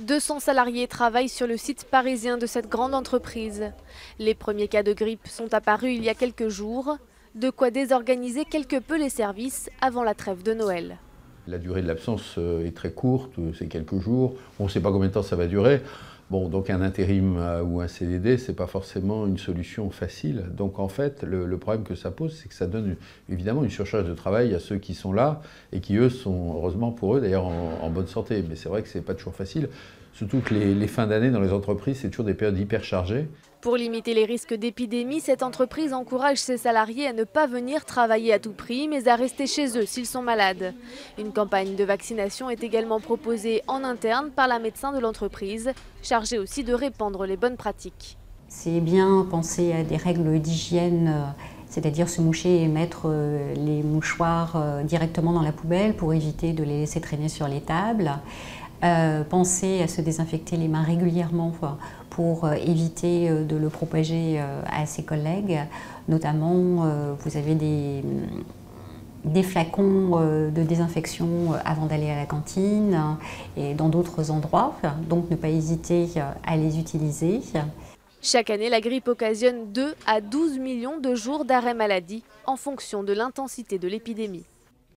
200 salariés travaillent sur le site parisien de cette grande entreprise. Les premiers cas de grippe sont apparus il y a quelques jours, de quoi désorganiser quelque peu les services avant la trêve de Noël. La durée de l'absence est très courte, c'est quelques jours. On ne sait pas combien de temps ça va durer. Bon, donc un intérim ou un CDD, ce n'est pas forcément une solution facile. Donc en fait, le problème que ça pose, c'est que ça donne évidemment une surcharge de travail à ceux qui sont là et qui, eux, sont, heureusement pour eux, d'ailleurs en bonne santé. Mais c'est vrai que ce n'est pas toujours facile. Surtout que les fins d'année dans les entreprises, c'est toujours des périodes hyper chargées. Pour limiter les risques d'épidémie, cette entreprise encourage ses salariés à ne pas venir travailler à tout prix, mais à rester chez eux s'ils sont malades. Une campagne de vaccination est également proposée en interne par la médecin de l'entreprise, chargée aussi de répandre les bonnes pratiques. C'est bien penser à des règles d'hygiène, c'est-à-dire se moucher et mettre les mouchoirs directement dans la poubelle pour éviter de les laisser traîner sur les tables. Penser à se désinfecter les mains régulièrement pour éviter de le propager à ses collègues. Notamment, vous avez des flacons de désinfection avant d'aller à la cantine et dans d'autres endroits, donc ne pas hésiter à les utiliser. Chaque année, la grippe occasionne 2 à 12 millions de jours d'arrêt maladie en fonction de l'intensité de l'épidémie.